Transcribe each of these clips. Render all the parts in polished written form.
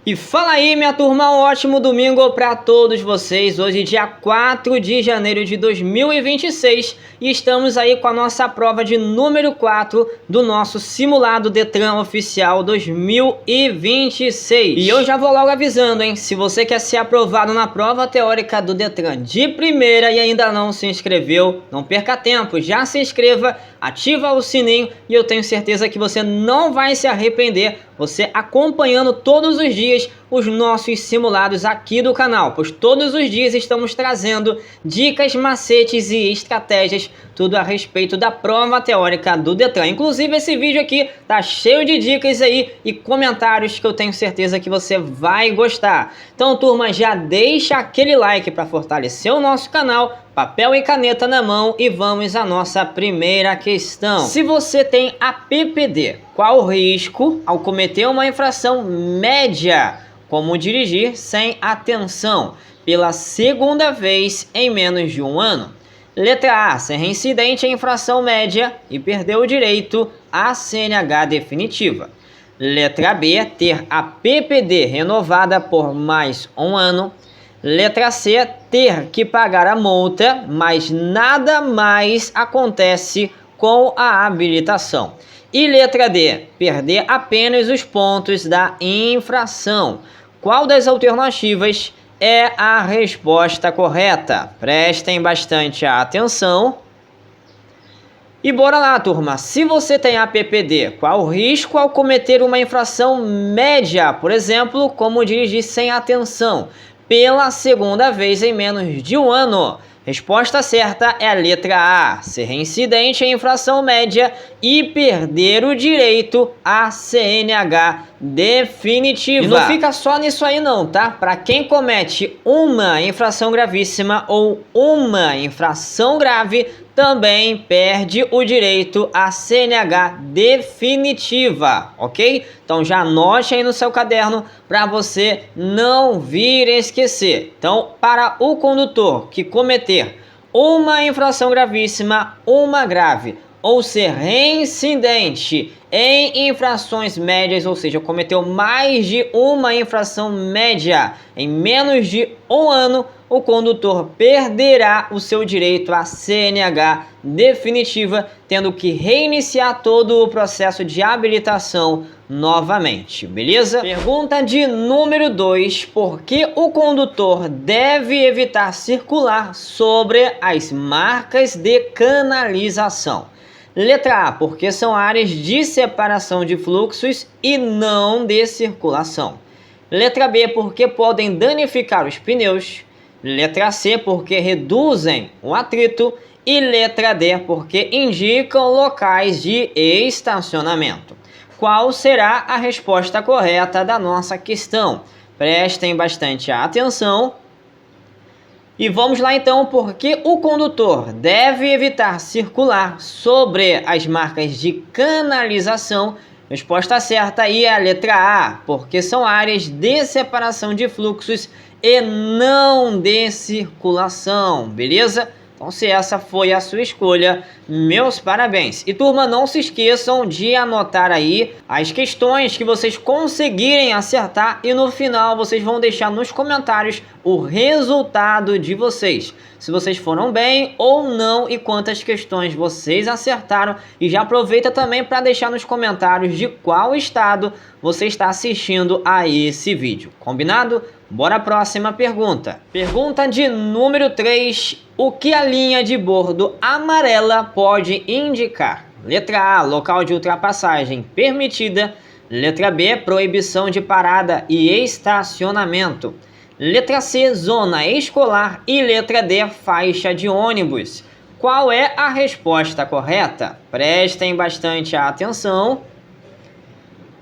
E fala aí, minha turma, um ótimo domingo para todos vocês. Hoje, dia 4 de janeiro de 2026, e estamos aí com a nossa prova de número 4 do nosso simulado Detran Oficial 2026. E eu já vou logo avisando, hein? Se você quer ser aprovado na prova teórica do Detran de primeira e ainda não se inscreveu, não perca tempo, já se inscreva, ativa o sininho e eu tenho certeza que você não vai se arrepender, você acompanhando todos os dias os nossos simulados aqui do canal, pois todos os dias estamos trazendo dicas, macetes e estratégias, tudo a respeito da prova teórica do Detran. Inclusive esse vídeo aqui tá cheio de dicas aí e comentários que eu tenho certeza que você vai gostar. Então, turma, já deixa aquele like para fortalecer o nosso canal, papel e caneta na mão e vamos à nossa primeira questão. Se você tem a PPD, qual o risco ao cometer uma infração média, como dirigir sem atenção pela segunda vez em menos de um ano? Letra A, ser reincidente em infração média e perder o direito à CNH definitiva. Letra B, ter a PPD renovada por mais um ano. Letra C, ter que pagar a multa, mas nada mais acontece com a habilitação. E letra D, perder apenas os pontos da infração. Qual das alternativas é a resposta correta? Prestem bastante atenção. E bora lá, turma. Se você tem a PPD, qual o risco ao cometer uma infração média, por exemplo, como dirigir sem atenção pela segunda vez em menos de um ano? Resposta certa é a letra A, ser reincidente em infração média e perder o direito à CNH definitiva. E não fica só nisso aí não, tá? Para quem comete uma infração gravíssima ou uma infração grave, também perde o direito à CNH definitiva, ok? Então já anote aí no seu caderno para você não vir esquecer. Então, para o condutor que cometer uma infração gravíssima, uma grave, ou ser reincidente em infrações médias, ou seja, cometeu mais de uma infração média em menos de um ano, o condutor perderá o seu direito à CNH definitiva, tendo que reiniciar todo o processo de habilitação novamente, beleza? Pergunta de número 2, por que o condutor deve evitar circular sobre as marcas de canalização? Letra A, porque são áreas de separação de fluxos e não de circulação. Letra B, porque podem danificar os pneus. Letra C, porque reduzem o atrito. E letra D, porque indicam locais de estacionamento. Qual será a resposta correta da nossa questão? Prestem bastante atenção. E vamos lá então, porque o condutor deve evitar circular sobre as marcas de canalização. Resposta certa aí é a letra A, porque são áreas de separação de fluxos e não de circulação, beleza? Então, se essa foi a sua escolha, meus parabéns. E turma, não se esqueçam de anotar aí as questões que vocês conseguirem acertar e no final vocês vão deixar nos comentários o resultado de vocês. Se vocês foram bem ou não e quantas questões vocês acertaram. E já aproveita também para deixar nos comentários de qual estado você está assistindo a esse vídeo. Combinado? Bora à próxima pergunta. Pergunta de número 3. O que a linha de bordo amarela pode indicar? Letra A, local de ultrapassagem permitida. Letra B, proibição de parada e estacionamento. Letra C, zona escolar. E letra D, faixa de ônibus. Qual é a resposta correta? Prestem bastante atenção.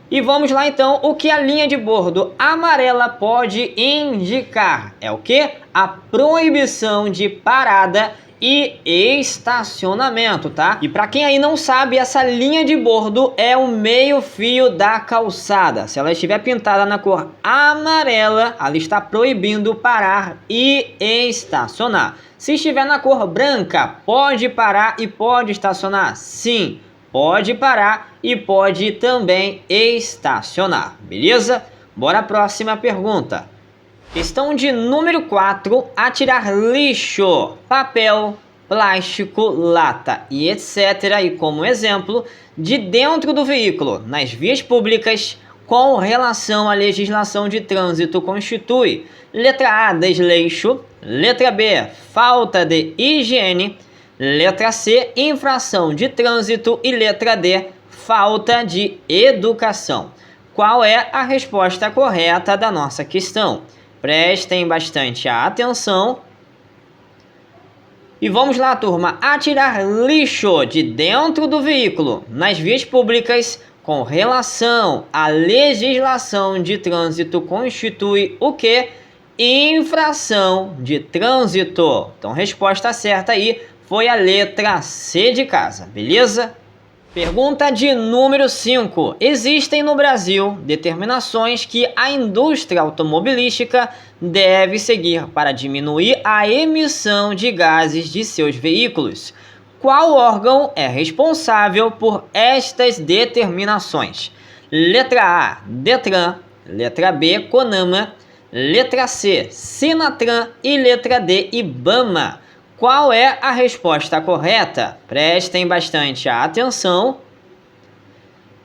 E vamos lá então, o que a linha de bordo amarela pode indicar? É o que? A proibição de parada e estacionamento, tá? E para quem aí não sabe, essa linha de bordo é o meio-fio da calçada. Se ela estiver pintada na cor amarela, ela está proibindo parar e estacionar. Se estiver na cor branca, pode parar e pode estacionar? Sim. Pode parar e pode também estacionar, beleza? Bora à próxima pergunta. Questão de número 4, atirar lixo, papel, plástico, lata e etc. E como exemplo, de dentro do veículo, nas vias públicas, com relação à legislação de trânsito constitui: letra A, desleixo, letra B, falta de higiene, letra C, infração de trânsito e letra D, falta de educação. Qual é a resposta correta da nossa questão? Prestem bastante atenção. E vamos lá, turma. Atirar lixo de dentro do veículo nas vias públicas com relação à legislação de trânsito constitui o quê? Infração de trânsito. Então, resposta certa aí foi a letra C de casa, beleza? Pergunta de número 5. Existem no Brasil determinações que a indústria automobilística deve seguir para diminuir a emissão de gases de seus veículos. Qual órgão é responsável por estas determinações? Letra A, Detran, letra B, Conama, letra C, Sinatran e letra D, Ibama. Qual é a resposta correta? Prestem bastante atenção.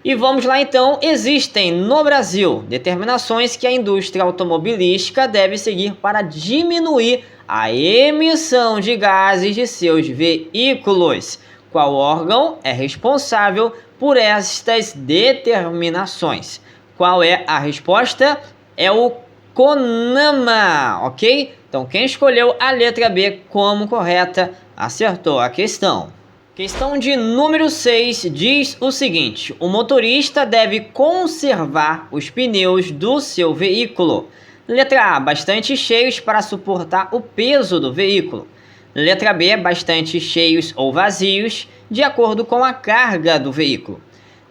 E vamos lá então. Existem no Brasil determinações que a indústria automobilística deve seguir para diminuir a emissão de gases de seus veículos. Qual órgão é responsável por estas determinações? Qual é a resposta? É o CONAMA, ok? Então, quem escolheu a letra B como correta, acertou a questão. Questão de número 6 diz o seguinte: o motorista deve conservar os pneus do seu veículo. Letra A, bastante cheios para suportar o peso do veículo. Letra B, bastante cheios ou vazios, de acordo com a carga do veículo.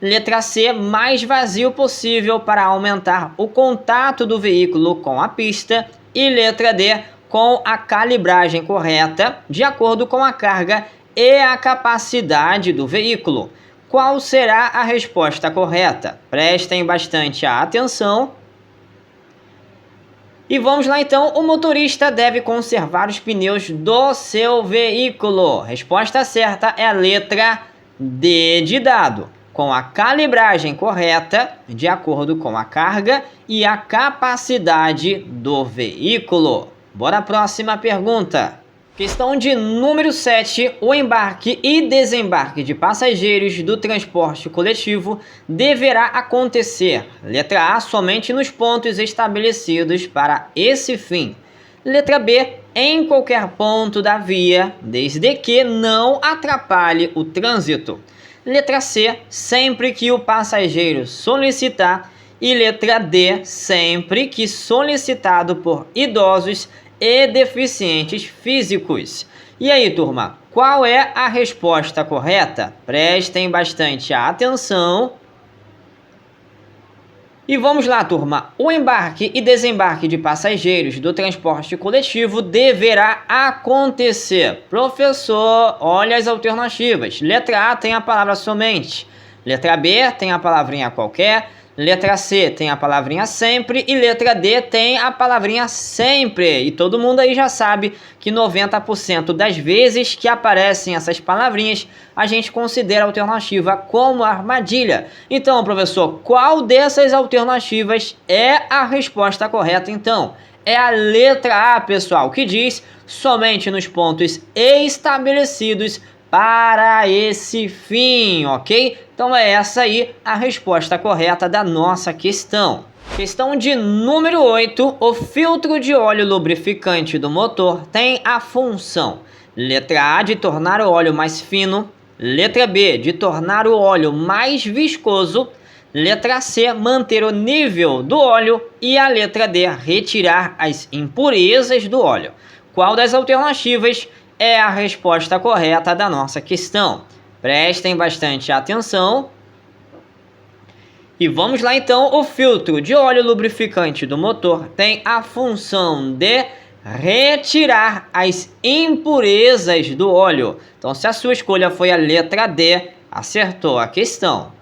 Letra C, mais vazio possível para aumentar o contato do veículo com a pista. E letra D, com a calibragem correta, de acordo com a carga e a capacidade do veículo. Qual será a resposta correta? Prestem bastante atenção. E vamos lá então. O motorista deve conservar os pneus do seu veículo. Resposta certa é a letra D de dado, com a calibragem correta, de acordo com a carga e a capacidade do veículo. Bora à próxima pergunta. Questão de número 7. O embarque e desembarque de passageiros do transporte coletivo deverá acontecer. Letra A, somente nos pontos estabelecidos para esse fim. Letra B, em qualquer ponto da via, desde que não atrapalhe o trânsito. Letra C, sempre que o passageiro solicitar. E letra D, sempre que solicitado por idosos e deficientes físicos. E aí, turma, qual é a resposta correta? Prestem bastante atenção. E vamos lá, turma. O embarque e desembarque de passageiros do transporte coletivo deverá acontecer. Professor, olha as alternativas. Letra A tem a palavra somente. Letra B tem a palavrinha qualquer. Letra C tem a palavrinha sempre e letra D tem a palavrinha sempre. E todo mundo aí já sabe que 90% das vezes que aparecem essas palavrinhas, a gente considera a alternativa como armadilha. Então, professor, qual dessas alternativas é a resposta correta então? É a letra A, pessoal, que diz somente nos pontos estabelecidos para esse fim, ok? Então é essa aí a resposta correta da nossa questão. Questão de número 8. O filtro de óleo lubrificante do motor tem a função: letra A, de tornar o óleo mais fino. Letra B, de tornar o óleo mais viscoso. Letra C, manter o nível do óleo. E a letra D, retirar as impurezas do óleo. Qual das alternativas é a resposta correta da nossa questão? Prestem bastante atenção. E vamos lá então. O filtro de óleo lubrificante do motor tem a função de retirar as impurezas do óleo. Então, se a sua escolha foi a letra D, acertou a questão.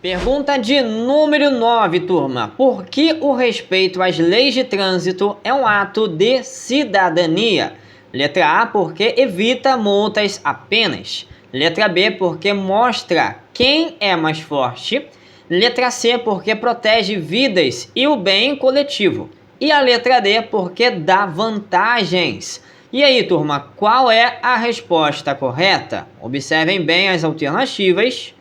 Pergunta de número 9, turma. Por que o respeito às leis de trânsito é um ato de cidadania? Letra A, porque evita multas apenas. Letra B, porque mostra quem é mais forte. Letra C, porque protege vidas e o bem coletivo. E a letra D, porque dá vantagens. E aí, turma, qual é a resposta correta? Observem bem as alternativas.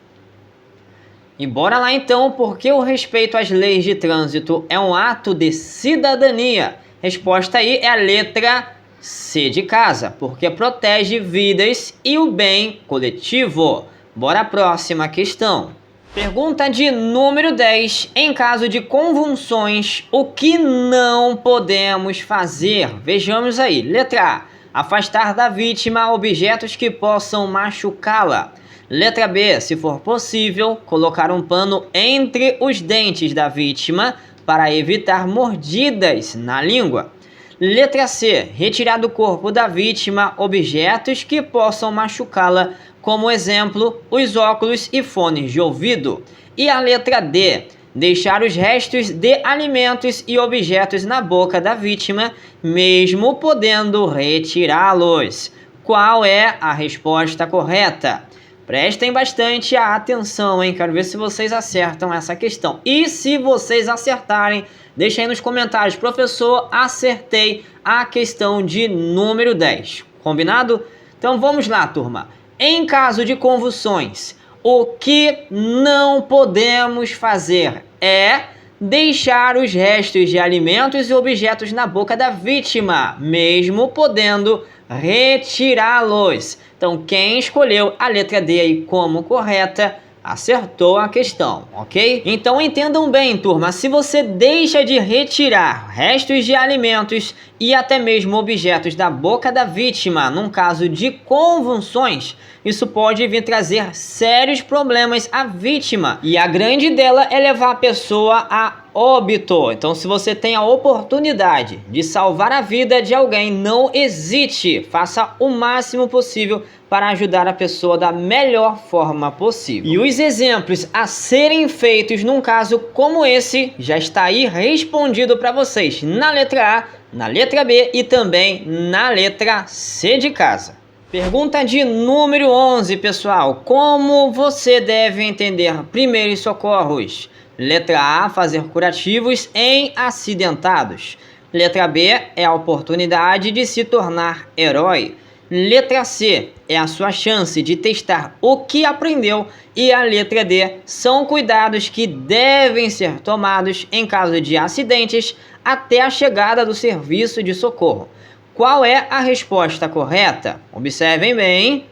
E bora lá então, porque o respeito às leis de trânsito é um ato de cidadania. Resposta aí é a letra C de casa, porque protege vidas e o bem coletivo. Bora à próxima questão. Pergunta de número 10. Em caso de convulsões, o que não podemos fazer? Vejamos aí. Letra A. Afastar da vítima objetos que possam machucá-la. Letra B. Se for possível, colocar um pano entre os dentes da vítima para evitar mordidas na língua. Letra C. Retirar do corpo da vítima objetos que possam machucá-la, como exemplo, os óculos e fones de ouvido. E a letra D. Deixar os restos de alimentos e objetos na boca da vítima, mesmo podendo retirá-los. Qual é a resposta correta? Prestem bastante atenção, hein? Quero ver se vocês acertam essa questão. E se vocês acertarem, deixem aí nos comentários. Professor, acertei a questão de número 10. Combinado? Então vamos lá, turma. Em caso de convulsões, o que não podemos fazer é deixar os restos de alimentos e objetos na boca da vítima, mesmo podendo retirá-los. Então, quem escolheu a letra D aí como correta, acertou a questão, ok? Então entendam bem, turma, se você deixa de retirar restos de alimentos e até mesmo objetos da boca da vítima, num caso de convulsões, isso pode vir trazer sérios problemas à vítima. E a grande dela é levar a pessoa a óbito. Então, se você tem a oportunidade de salvar a vida de alguém, não hesite, faça o máximo possível para ajudar a pessoa da melhor forma possível. E os exemplos a serem feitos num caso como esse já está aí respondido para vocês na letra A, na letra B e também na letra C de casa. Pergunta de número 11, pessoal. Como você deve entender primeiros socorros? Letra A, fazer curativos em acidentados. Letra B, é a oportunidade de se tornar herói. Letra C, é a sua chance de testar o que aprendeu. E a letra D, são cuidados que devem ser tomados em caso de acidentes até a chegada do serviço de socorro. Qual é a resposta correta? Observem bem.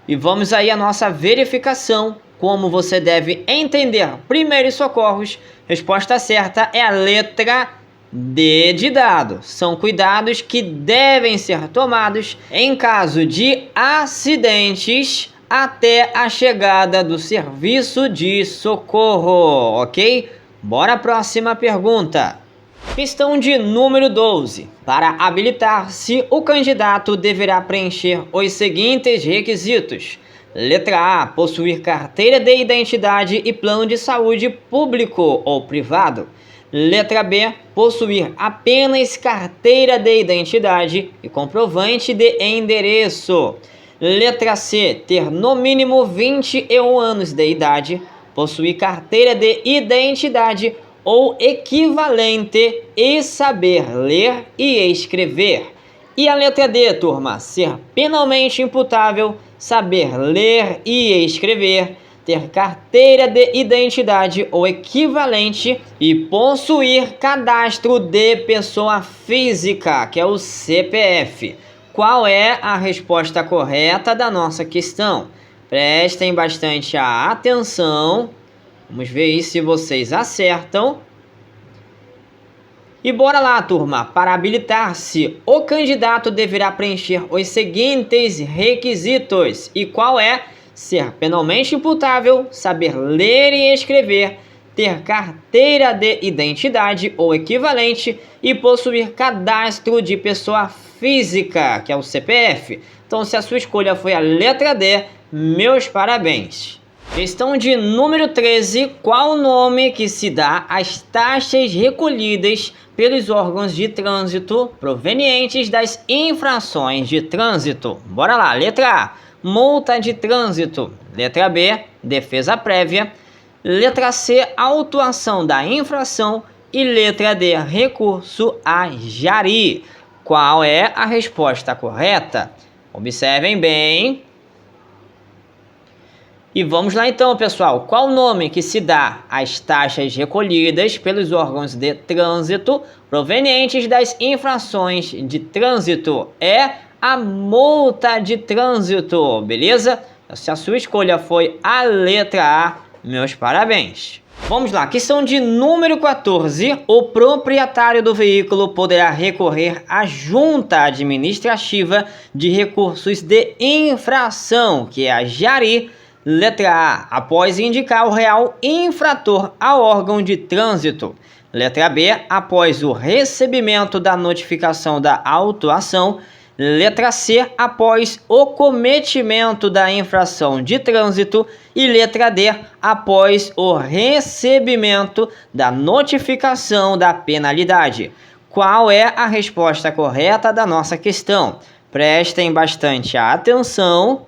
E vamos aí à nossa verificação. Como você deve entender primeiros socorros? Resposta certa é a letra D de dado. São cuidados que devem ser tomados em caso de acidentes até a chegada do serviço de socorro, ok? Bora à próxima pergunta. Questão de número 12. Para habilitar-se, o candidato deverá preencher os seguintes requisitos. Letra A, possuir carteira de identidade e plano de saúde público ou privado. Letra B, possuir apenas carteira de identidade e comprovante de endereço. Letra C, ter no mínimo 21 anos de idade, possuir carteira de identidade ou equivalente e saber ler e escrever. E a letra D, turma, ser penalmente imputável, saber ler e escrever, ter carteira de identidade ou equivalente e possuir cadastro de pessoa física, que é o CPF. Qual é a resposta correta da nossa questão? Prestem bastante atenção. Vamos ver aí se vocês acertam. E bora lá, turma. Para habilitar-se, o candidato deverá preencher os seguintes requisitos. E qual é? Ser penalmente imputável, saber ler e escrever, ter carteira de identidade ou equivalente e possuir cadastro de pessoa física, que é o CPF. Então, se a sua escolha foi a letra D, meus parabéns. Questão de número 13. Qual o nome que se dá às taxas recolhidas pelos órgãos de trânsito provenientes das infrações de trânsito? Bora lá. Letra A, multa de trânsito. Letra B, defesa prévia. Letra C, autuação da infração. E letra D, recurso a jari. Qual é a resposta correta? Observem bem. E vamos lá então, pessoal. Qual o nome que se dá às taxas recolhidas pelos órgãos de trânsito provenientes das infrações de trânsito? É a multa de trânsito, beleza? Se a sua escolha foi a letra A, meus parabéns. Vamos lá, questão de número 14. O proprietário do veículo poderá recorrer à junta administrativa de recursos de infração, que é a jari. Letra A, após indicar o real infrator ao órgão de trânsito. Letra B, após o recebimento da notificação da autuação. Letra C, após o cometimento da infração de trânsito. E letra D, após o recebimento da notificação da penalidade. Qual é a resposta correta da nossa questão? Prestem bastante atenção.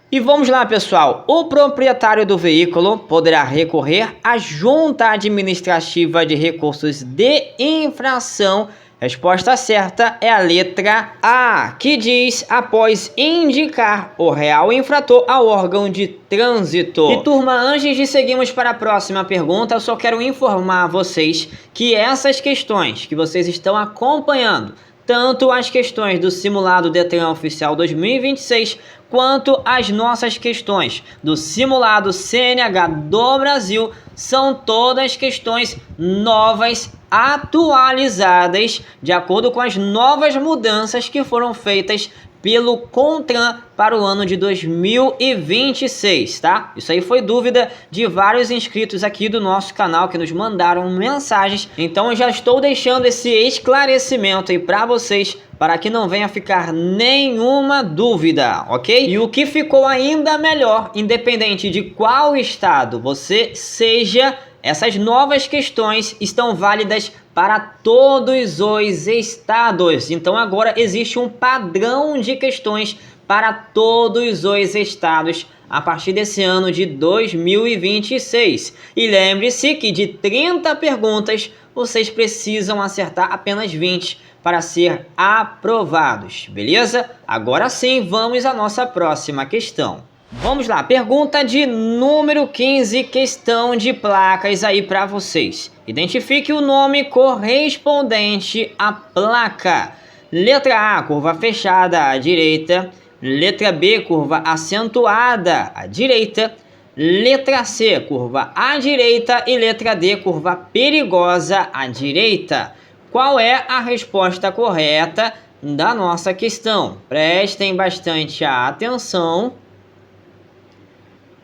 E vamos lá, pessoal. O proprietário do veículo poderá recorrer à junta administrativa de recursos de infração. Resposta certa é a letra A, que diz após indicar o real infrator ao órgão de trânsito. E turma, antes de seguirmos para a próxima pergunta, eu só quero informar vocês que essas questões que vocês estão acompanhando, tanto as questões do simulado Detran Oficial 2026, quanto as nossas questões do simulado CNH do Brasil, são todas questões novas, atualizadas, de acordo com as novas mudanças que foram feitas pelo CONTRAN para o ano de 2026, tá? Isso aí foi dúvida de vários inscritos aqui do nosso canal que nos mandaram mensagens. Então eu já estou deixando esse esclarecimento aí para vocês, para que não venha ficar nenhuma dúvida, ok? E o que ficou ainda melhor, independente de qual estado você seja, essas novas questões estão válidas para todos os estados. Então agora existe um padrão de questões para todos os estados a partir desse ano de 2026. E lembre-se que de 30 perguntas, vocês precisam acertar apenas 20 para ser aprovados, beleza? Agora sim, vamos à nossa próxima questão. Vamos lá, pergunta de número 15, questão de placas aí para vocês. Identifique o nome correspondente à placa. Letra A, curva fechada à direita. Letra B, curva acentuada à direita. Letra C, curva à direita. E letra D, curva perigosa à direita. Qual é a resposta correta da nossa questão? Prestem bastante atenção.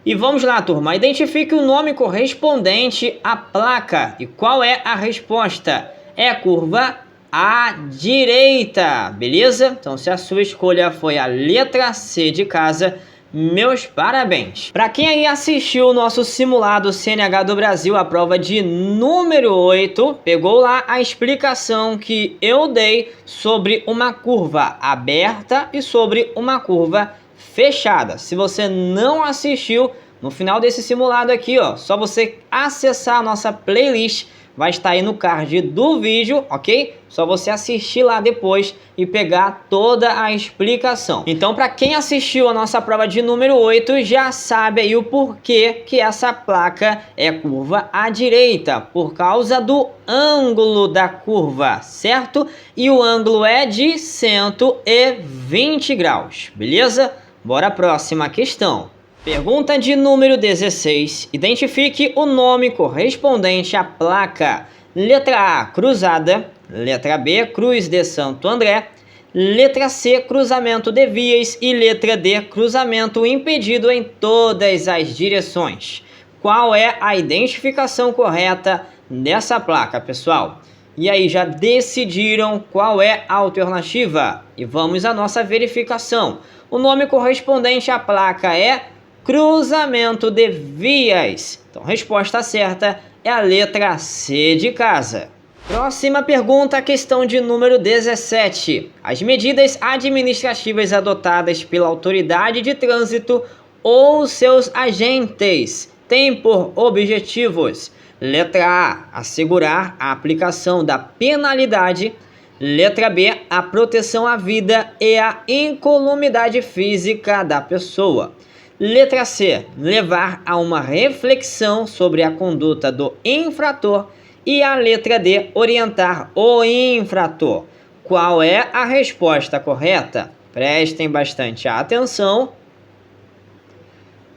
E vamos lá, turma. Identifique o nome correspondente à placa. E qual é a resposta? É a curva à direita, beleza? Então, se a sua escolha foi a letra C de casa, meus parabéns. Para quem aí assistiu o nosso simulado CNH do Brasil, a prova de número 8, pegou lá a explicação que eu dei sobre uma curva aberta e sobre uma curva fechada. Se você não assistiu, no final desse simulado aqui, ó, só você acessar a nossa playlist, vai estar aí no card do vídeo, ok? Só você assistir lá depois e pegar toda a explicação. Então, para quem assistiu a nossa prova de número 8, já sabe aí o porquê que essa placa é curva à direita, por causa do ângulo da curva, certo? E o ângulo é de 120 graus, beleza? Bora à próxima questão. Pergunta de número 16. Identifique o nome correspondente à placa. Letra A, cruzada. Letra B, Cruz de Santo André. Letra C, cruzamento de vias. E letra D, cruzamento impedido em todas as direções. Qual é a identificação correta dessa placa, pessoal? E aí, já decidiram qual é a alternativa? E vamos à nossa verificação. O nome correspondente à placa é cruzamento de vias. Então, resposta certa é a letra C de casa. Próxima pergunta, questão de número 17. As medidas administrativas adotadas pela autoridade de trânsito ou seus agentes têm por objetivos: letra A, assegurar a aplicação da penalidade; letra B, a proteção à vida e à incolumidade física da pessoa; letra C, levar a uma reflexão sobre a conduta do infrator; e a letra D, orientar o infrator. Qual é a resposta correta? Prestem bastante atenção.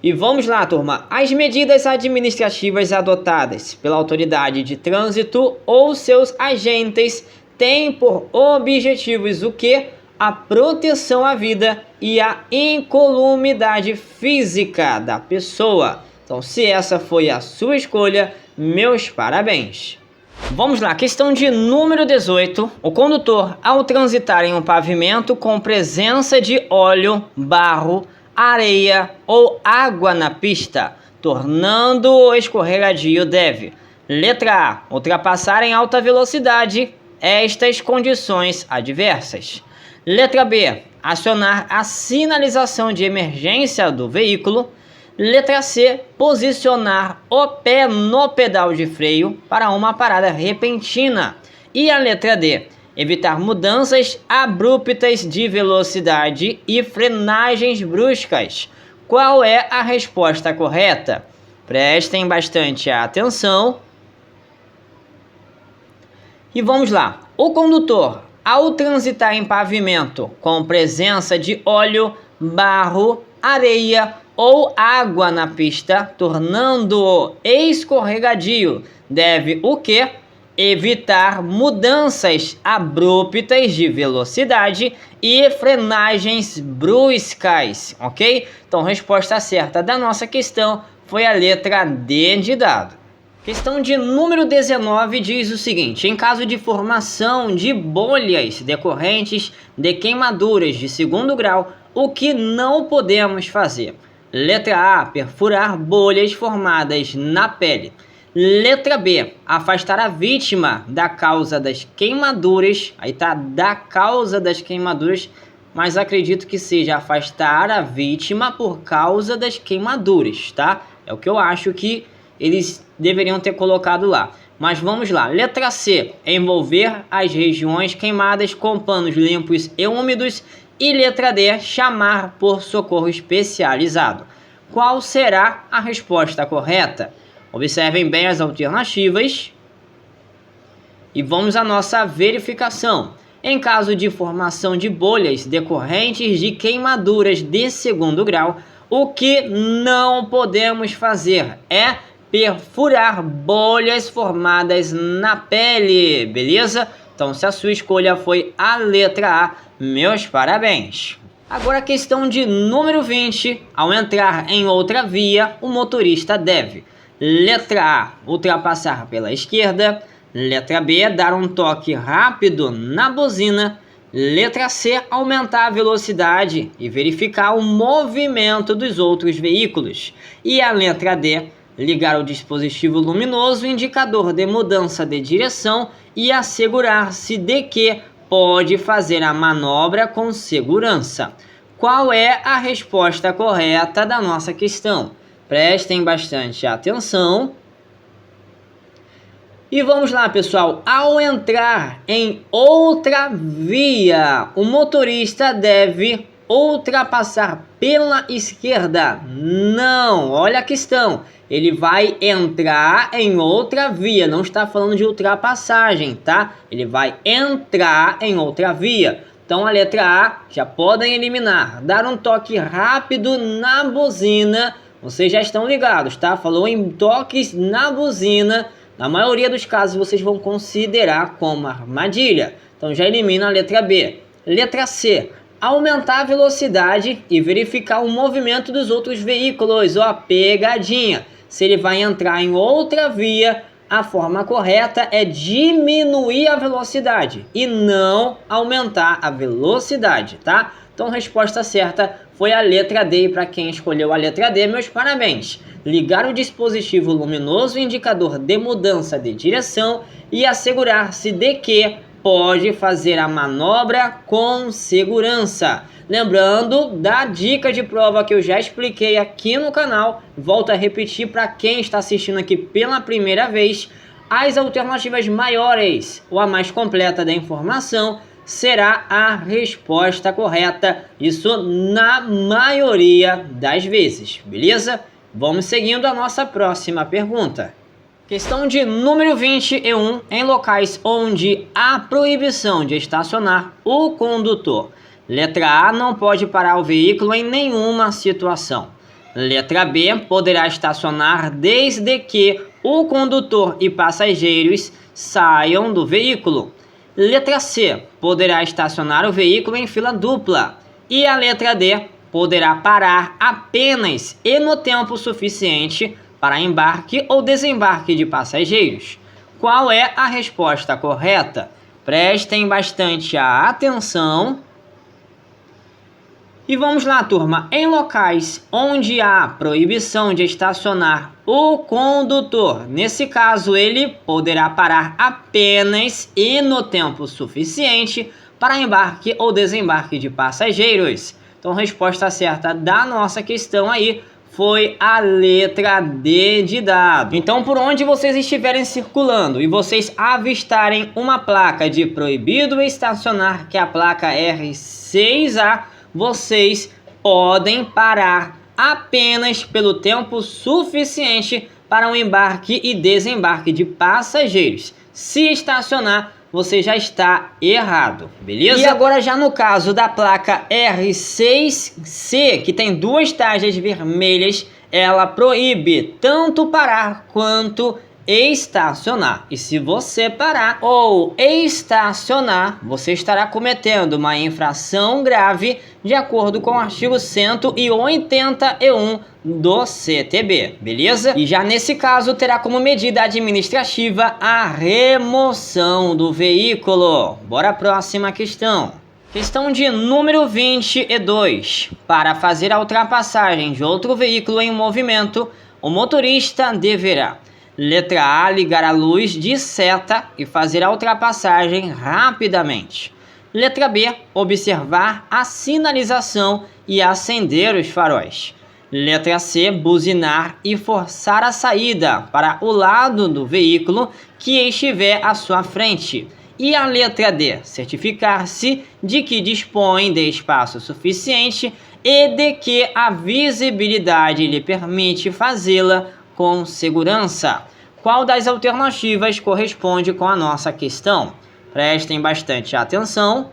E vamos lá, turma. As medidas administrativas adotadas pela autoridade de trânsito ou seus agentes têm por objetivos o quê? A proteção à vida e a incolumidade física da pessoa. Então, se essa foi a sua escolha, meus parabéns. Vamos lá, questão de número 18. O condutor, ao transitar em um pavimento com presença de óleo, barro, areia ou água na pista, tornando-o escorregadio, deve: letra A, ultrapassar em alta velocidade estas condições adversas; letra B, acionar a sinalização de emergência do veículo; letra C, posicionar o pé no pedal de freio para uma parada repentina; e a letra D, evitar mudanças abruptas de velocidade e frenagens bruscas. Qual é a resposta correta? Prestem bastante atenção. E vamos lá. O condutor, ao transitar em pavimento com presença de óleo, barro, areia ou água na pista, tornando-o escorregadio, deve o quê? Evitar mudanças abruptas de velocidade e frenagens bruscas, ok? Então, resposta certa da nossa questão foi a letra D de dado. Questão de número 19 diz o seguinte: em caso de formação de bolhas decorrentes de queimaduras de segundo grau, o que não podemos fazer? Letra A, perfurar bolhas formadas na pele; letra B, afastar a vítima da causa das queimaduras. Aí tá, da causa das queimaduras, mas acredito que seja afastar a vítima por causa das queimaduras, tá? É o que eu acho que eles deveriam ter colocado lá. Mas vamos lá. Letra C, envolver as regiões queimadas com panos limpos e úmidos. E letra D, chamar por socorro especializado. Qual será a resposta correta? Observem bem as alternativas e vamos à nossa verificação. Em caso de formação de bolhas decorrentes de queimaduras de segundo grau, o que não podemos fazer é perfurar bolhas formadas na pele, beleza? Então, se a sua escolha foi a letra A, meus parabéns. Agora a questão de número 20. Ao entrar em outra via, o motorista deve: letra A, ultrapassar pela esquerda; letra B, dar um toque rápido na buzina; letra C, aumentar a velocidade e verificar o movimento dos outros veículos; e a letra D, ligar o dispositivo luminoso indicador de mudança de direção e assegurar-se de que pode fazer a manobra com segurança. Qual é a resposta correta da nossa questão? Prestem bastante atenção. E vamos lá, pessoal. Ao entrar em outra via, o motorista deve ultrapassar pela esquerda? Não, olha a questão. Ele vai entrar em outra via, não está falando de ultrapassagem, tá? Ele vai entrar em outra via. Então a letra A já podem eliminar. Dar um toque rápido na buzina. Vocês já estão ligados, tá? Falou em toques na buzina. Na maioria dos casos vocês vão considerar como armadilha. Então já elimina a letra B. Letra C, aumentar a velocidade e verificar o movimento dos outros veículos. Ó, pegadinha. Se ele vai entrar em outra via, a forma correta é diminuir a velocidade e não aumentar a velocidade, tá? Então, a resposta certa foi a letra D. E para quem escolheu a letra D, meus parabéns. Ligar o dispositivo luminoso indicador de mudança de direção e assegurar-se de que pode fazer a manobra com segurança. Lembrando da dica de prova que eu já expliquei aqui no canal, volto a repetir para quem está assistindo aqui pela primeira vez, as alternativas maiores ou a mais completa da informação será a resposta correta, isso na maioria das vezes, beleza? Vamos seguindo a nossa próxima pergunta. Questão de número 21. Em locais onde há proibição de estacionar o condutor. Letra A, não pode parar o veículo em nenhuma situação. Letra B, poderá estacionar desde que o condutor e passageiros saiam do veículo. Letra C, poderá estacionar o veículo em fila dupla. E a letra D, poderá parar apenas e no tempo suficiente para embarque ou desembarque de passageiros. Qual é a resposta correta? Prestem bastante atenção. E vamos lá, turma. Em locais onde há proibição de estacionar o condutor, nesse caso ele poderá parar apenas e no tempo suficiente para embarque ou desembarque de passageiros. Então a resposta certa da nossa questão aí foi a letra D de dado. Então por onde vocês estiverem circulando e vocês avistarem uma placa de proibido estacionar, que é a placa R6A, vocês podem parar apenas pelo tempo suficiente para um embarque e desembarque de passageiros. Se estacionar, você já está errado, beleza? E agora já no caso da placa R6C, que tem duas tarjas vermelhas, ela proíbe tanto parar quanto estacionar. E se você parar ou estacionar, você estará cometendo uma infração grave de acordo com o artigo 181 do CTB, beleza? E já nesse caso terá como medida administrativa a remoção do veículo. Bora à próxima questão. Questão de número 22. Para fazer a ultrapassagem de outro veículo em movimento, o motorista deverá: letra A, ligar a luz de seta e fazer a ultrapassagem rapidamente. Letra B, observar a sinalização e acender os faróis. Letra C, buzinar e forçar a saída para o lado do veículo que estiver à sua frente. E a letra D, certificar-se de que dispõe de espaço suficiente e de que a visibilidade lhe permite fazê-la com segurança. Qual das alternativas corresponde com a nossa questão? Prestem bastante atenção.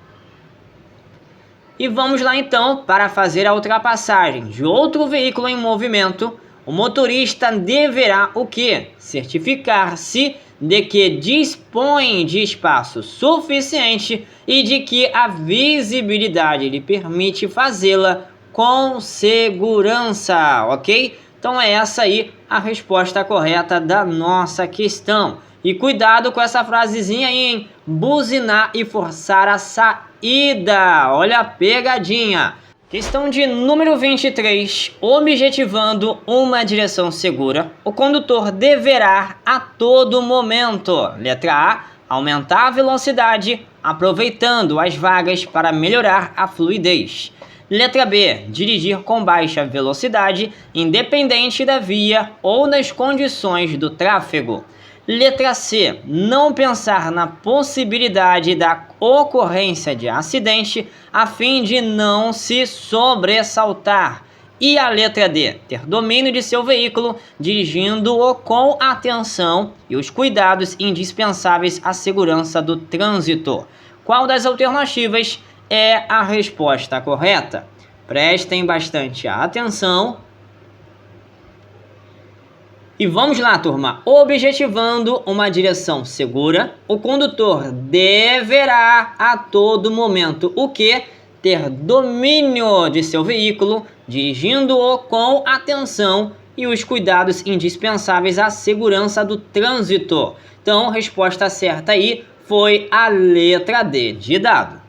E vamos lá então. Para fazer a ultrapassagem de outro veículo em movimento, o motorista deverá o quê? Certificar-se de que dispõe de espaço suficiente e de que a visibilidade lhe permite fazê-la com segurança, ok? Então é essa aí a resposta correta da nossa questão. E cuidado com essa frasezinha aí, hein? Buzinar e forçar a saída. Olha a pegadinha. Questão de número 23. Objetivando uma direção segura, o condutor deverá a todo momento: letra A, aumentar a velocidade, aproveitando as vagas para melhorar a fluidez. Letra B, dirigir com baixa velocidade, independente da via ou das condições do tráfego. Letra C, não pensar na possibilidade da ocorrência de acidente a fim de não se sobressaltar. E a letra D, ter domínio de seu veículo, dirigindo-o com atenção e os cuidados indispensáveis à segurança do trânsito. Qual das alternativas é a resposta correta? Prestem bastante atenção. E vamos lá, turma. Objetivando uma direção segura, o condutor deverá a todo momento o quê? Ter domínio de seu veículo, dirigindo-o com atenção e os cuidados indispensáveis à segurança do trânsito. Então, a resposta certa aí foi a letra D de dado.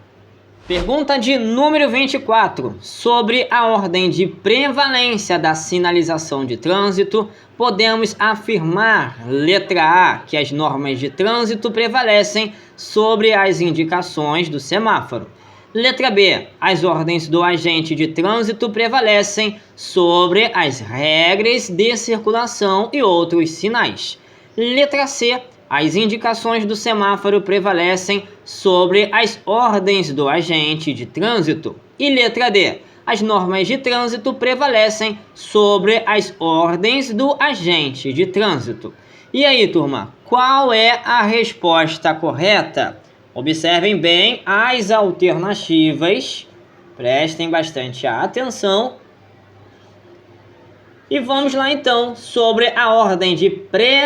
Pergunta de número 24. Sobre a ordem de prevalência da sinalização de trânsito, podemos afirmar, letra A, que as normas de trânsito prevalecem sobre as indicações do semáforo. Letra B, as ordens do agente de trânsito prevalecem sobre as regras de circulação e outros sinais. Letra C, as indicações do semáforo prevalecem sobre as ordens do agente de trânsito. E letra D, as normas de trânsito prevalecem sobre as ordens do agente de trânsito. E aí, turma, qual é a resposta correta? Observem bem as alternativas, prestem bastante atenção. E vamos lá então sobre a ordem de prevalência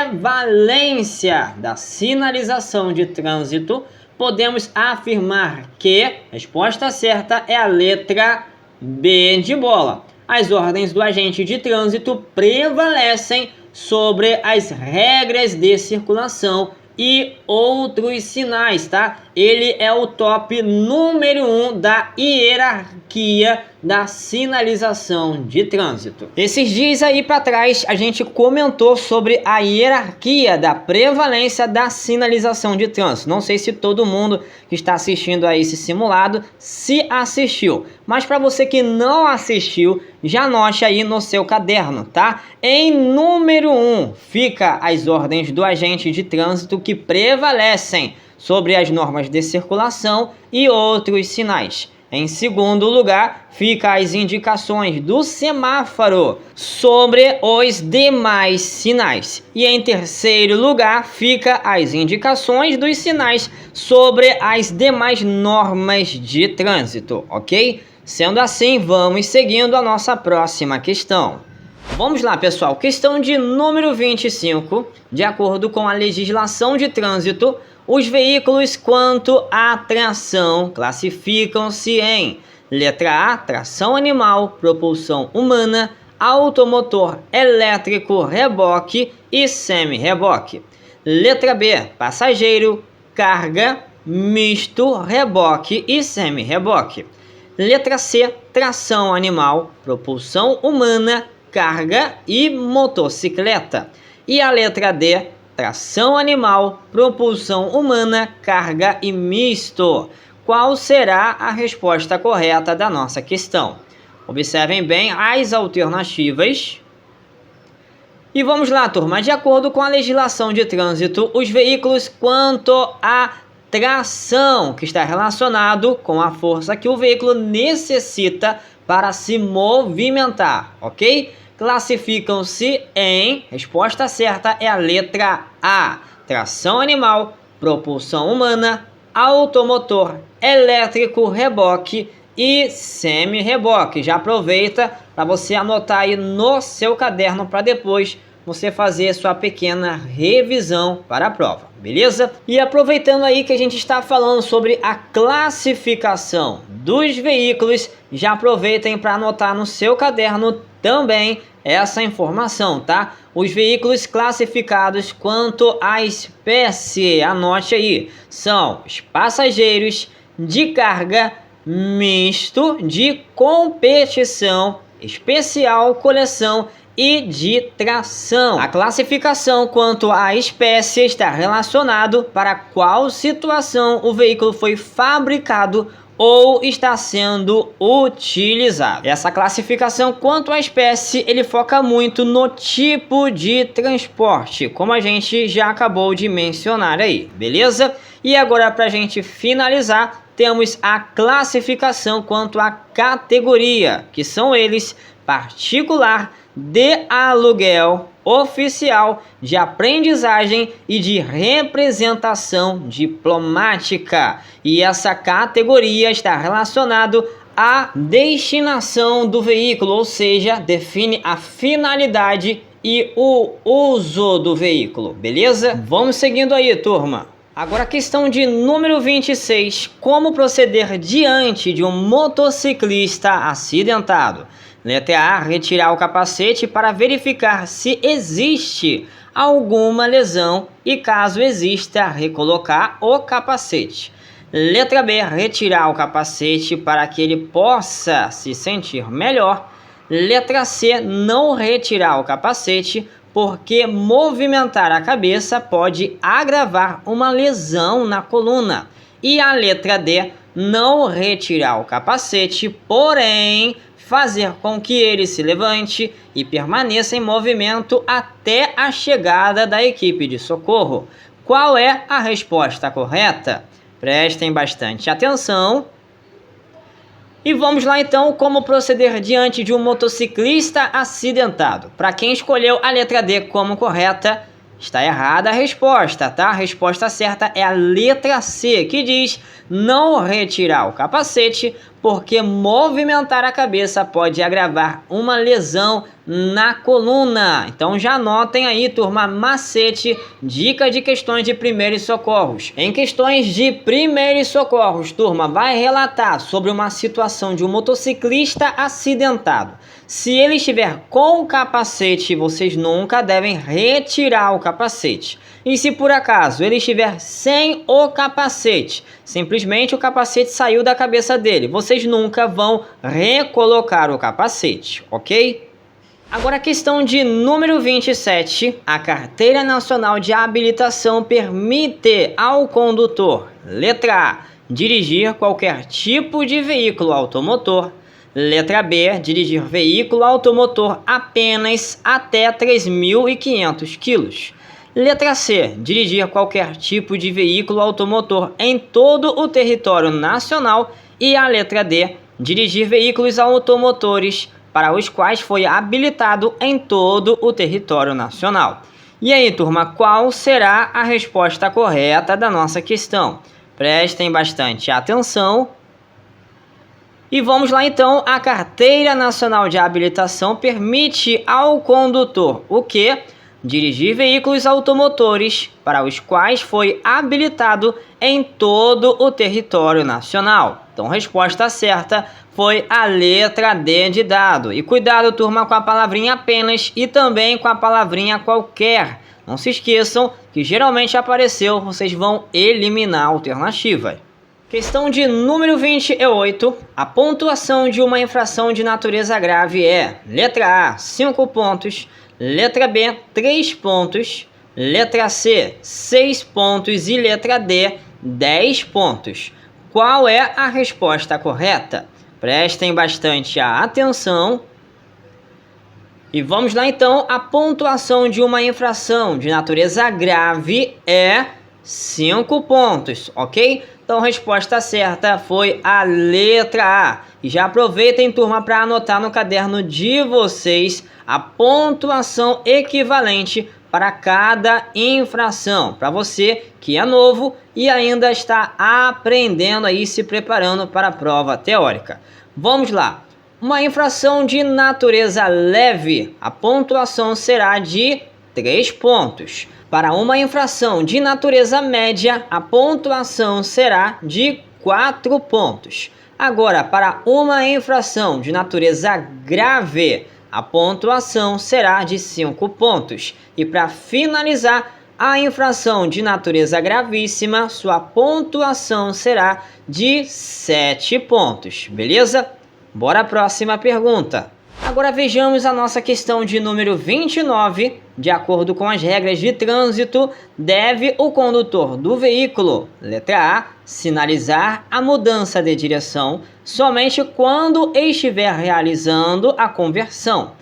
da sinalização de trânsito. Podemos afirmar que a resposta certa é a letra B de bola. As ordens do agente de trânsito prevalecem sobre as regras de circulação e outros sinais, tá? Ele é o top número 1 da hierarquia da sinalização de trânsito. Esses dias aí para trás a gente comentou sobre a hierarquia da prevalência da sinalização de trânsito. Não sei se todo mundo que está assistindo a esse simulado se assistiu, mas para você que não assistiu, já anote aí no seu caderno, tá? Em número 1 fica as ordens do agente de trânsito que prevalecem sobre as normas de circulação e outros sinais. Em segundo lugar, fica as indicações do semáforo sobre os demais sinais. E em terceiro lugar, fica as indicações dos sinais sobre as demais normas de trânsito, ok? Sendo assim, vamos seguindo a nossa próxima questão. Vamos lá, pessoal. Questão de número 25. De acordo com a legislação de trânsito, os veículos quanto à tração classificam-se em letra A, tração animal, propulsão humana, automotor elétrico, reboque e semi-reboque. Letra B, passageiro, carga, misto, reboque e semi-reboque. Letra C, tração animal, propulsão humana, carga e motocicleta. E a letra D, tração animal, propulsão humana, carga e misto. Qual será a resposta correta da nossa questão? Observem bem as alternativas. E vamos lá, turma. De acordo com a legislação de trânsito, os veículos quanto à tração, que está relacionado com a força que o veículo necessita para se movimentar, ok? Classificam-se em, resposta certa é a letra A, tração animal, propulsão humana, automotor elétrico, reboque e semi-reboque. Já aproveita para você anotar aí no seu caderno para depois você fazer sua pequena revisão para a prova, beleza? E aproveitando aí que a gente está falando sobre a classificação dos veículos, já aproveitem para anotar no seu caderno também essa informação, tá? Os veículos classificados quanto à espécie, anote aí, são os passageiros, de carga, misto, de competição, especial, coleção e de tração. A classificação quanto à espécie está relacionado para qual situação o veículo foi fabricado ou está sendo utilizado. Essa classificação quanto à espécie, ele foca muito no tipo de transporte, como a gente já acabou de mencionar aí, beleza? E agora, para a gente finalizar, temos a classificação quanto à categoria, que são eles: particular, de aluguel, oficial, de aprendizagem e de representação diplomática. E essa categoria está relacionado à destinação do veículo, ou seja, define a finalidade e o uso do veículo, beleza? Vamos seguindo aí, turma. Agora a questão de número 26, como proceder diante de um motociclista acidentado? Letra A, retirar o capacete para verificar se existe alguma lesão e, caso exista, recolocar o capacete. Letra B, retirar o capacete para que ele possa se sentir melhor. Letra C, não retirar o capacete porque movimentar a cabeça pode agravar uma lesão na coluna. E a letra D, não retirar o capacete, porém fazer com que ele se levante e permaneça em movimento até a chegada da equipe de socorro. Qual é a resposta correta? Prestem bastante atenção. E vamos lá então, como proceder diante de um motociclista acidentado. Para quem escolheu a letra D como correta, está errada a resposta, tá? A resposta certa é a letra C, que diz não retirar o capacete porque movimentar a cabeça pode agravar uma lesão na coluna. Então já anotem aí, turma, macete, dica de questões de primeiros socorros. Em questões de primeiros socorros, turma, vai relatar sobre uma situação de um motociclista acidentado. Se ele estiver com o capacete, vocês nunca devem retirar o capacete. E se por acaso ele estiver sem o capacete, simplesmente o capacete saiu da cabeça dele, vocês nunca vão recolocar o capacete, ok? Agora a questão de número 27. A Carteira Nacional de Habilitação permite ao condutor, letra A, dirigir qualquer tipo de veículo automotor. Letra B, dirigir veículo automotor apenas até 3.500 kg. Letra C, dirigir qualquer tipo de veículo automotor em todo o território nacional. E a letra D, dirigir veículos automotores para os quais foi habilitado em todo o território nacional. E aí, turma, qual será a resposta correta da nossa questão? Prestem bastante atenção. E vamos lá então, a Carteira Nacional de Habilitação permite ao condutor o quê? Dirigir veículos automotores para os quais foi habilitado em todo o território nacional. Então, resposta certa foi a letra D de dado. E cuidado, turma, com a palavrinha apenas e também com a palavrinha qualquer. Não se esqueçam que geralmente apareceu, vocês vão eliminar a alternativa. Questão de número 28. A pontuação de uma infração de natureza grave é: letra A, 5 pontos. Letra B, 3 pontos. Letra C, 6 pontos. E letra D, 10 pontos. Qual é a resposta correta? Prestem bastante atenção. E vamos lá então, a pontuação de uma infração de natureza grave é 5 pontos, ok? Então a resposta certa foi a letra A. E já aproveitem, turma, para anotar no caderno de vocês a pontuação equivalente para cada infração. Para você que é novo e ainda está aprendendo aí, se preparando para a prova teórica. Vamos lá. Uma infração de natureza leve, a pontuação será de 3 pontos. Para uma infração de natureza média, a pontuação será de 4 pontos. Agora, para uma infração de natureza grave, a pontuação será de 5 pontos. E para finalizar, a infração de natureza gravíssima, sua pontuação será de 7 pontos. Beleza? Bora à próxima pergunta. Agora vejamos a nossa questão de número 29. De acordo com as regras de trânsito, deve o condutor do veículo, letra A, sinalizar a mudança de direção somente quando estiver realizando a conversão.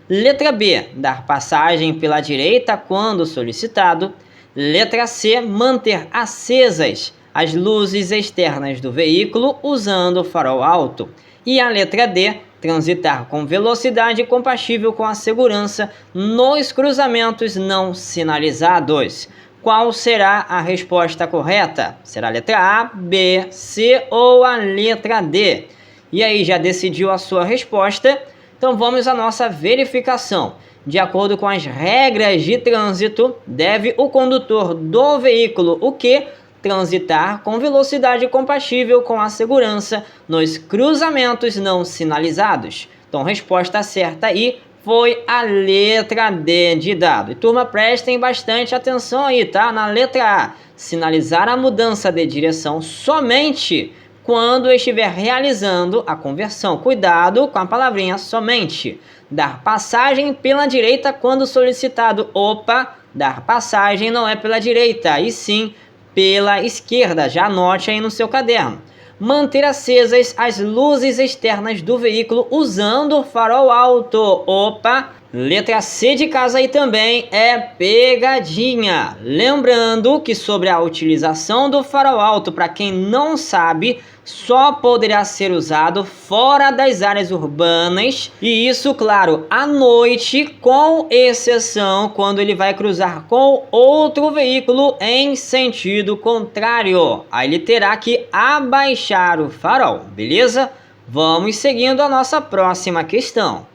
Letra B, dar passagem pela direita quando solicitado. Letra C, manter acesas as luzes externas do veículo usando o farol alto. E a letra D, transitar com velocidade compatível com a segurança nos cruzamentos não sinalizados. Qual será a resposta correta? Será a letra A, B, C ou a letra D? E aí, já decidiu a sua resposta? Então vamos à nossa verificação. De acordo com as regras de trânsito, deve o condutor do veículo o quê? Transitar com velocidade compatível com a segurança nos cruzamentos não sinalizados. Então, resposta certa aí foi a letra D de dado. E turma, prestem bastante atenção aí, tá? Na letra A, sinalizar a mudança de direção somente quando estiver realizando a conversão. Cuidado com a palavrinha somente. Dar passagem pela direita quando solicitado. Opa, dar passagem não é pela direita, e sim pela esquerda. Já anote aí no seu caderno. Manter acesas as luzes externas do veículo usando o farol alto. Opa! Letra C de casa aí também é pegadinha. Lembrando que sobre a utilização do farol alto, para quem não sabe, só poderá ser usado fora das áreas urbanas, e isso, claro, à noite, com exceção quando ele vai cruzar com outro veículo em sentido contrário. Aí ele terá que abaixar o farol, beleza? Vamos seguindo a nossa próxima questão.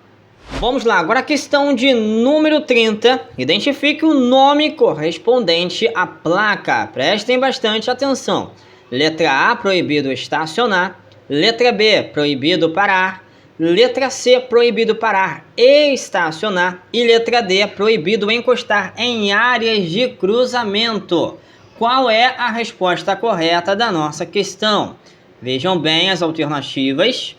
Vamos lá, agora a questão de número 30. Identifique o nome correspondente à placa. Prestem bastante atenção. Letra A, proibido estacionar. Letra B, proibido parar. Letra C, proibido parar e estacionar. E letra D, proibido encostar em áreas de cruzamento. Qual é a resposta correta da nossa questão? Vejam bem as alternativas.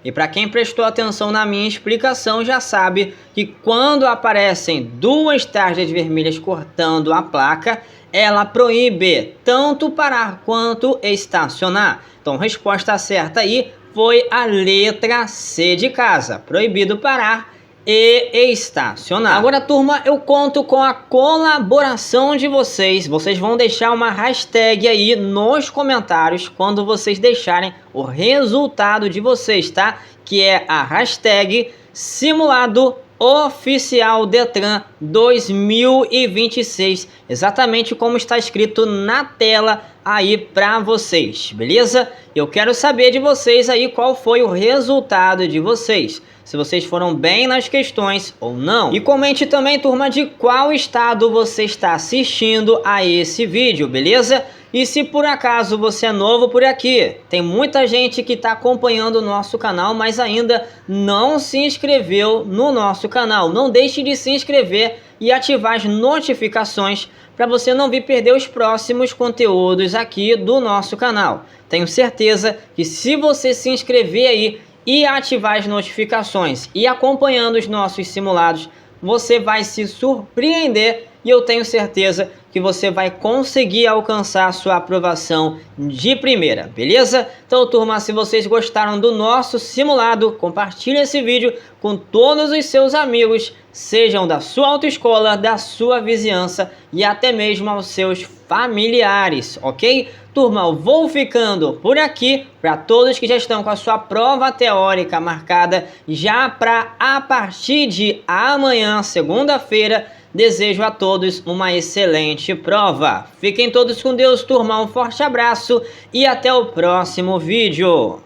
E para quem prestou atenção na minha explicação já sabe que quando aparecem duas tarjas vermelhas cortando a placa, ela proíbe tanto parar quanto estacionar. Então, a resposta certa aí foi a letra C de casa, proibido parar e estacionar. Agora, turma, eu conto com a colaboração de vocês. Vocês vão deixar uma hashtag aí nos comentários quando vocês deixarem o resultado de vocês, tá? Que é a hashtag simulado oficial Detran 2026, exatamente como está escrito na tela aí para vocês, beleza? Eu quero saber de vocês aí qual foi o resultado de vocês, se vocês foram bem nas questões ou não. E comente também, turma, de qual estado você está assistindo a esse vídeo, beleza? E se por acaso você é novo por aqui, tem muita gente que está acompanhando o nosso canal, mas ainda não se inscreveu no nosso canal. Não deixe de se inscrever e ativar as notificações para você não vir perder os próximos conteúdos aqui do nosso canal. Tenho certeza que se você se inscrever aí e ativar as notificações e acompanhando os nossos simulados, você vai se surpreender e eu tenho certeza que você vai conseguir alcançar a sua aprovação de primeira, beleza? Então, turma, se vocês gostaram do nosso simulado, compartilhe esse vídeo com todos os seus amigos, sejam da sua autoescola, da sua vizinhança e até mesmo aos seus familiares, ok? Turma, eu vou ficando por aqui. Para todos que já estão com a sua prova teórica marcada já para a partir de amanhã, segunda-feira, desejo a todos uma excelente prova. Fiquem todos com Deus, turma. Um forte abraço e até o próximo vídeo.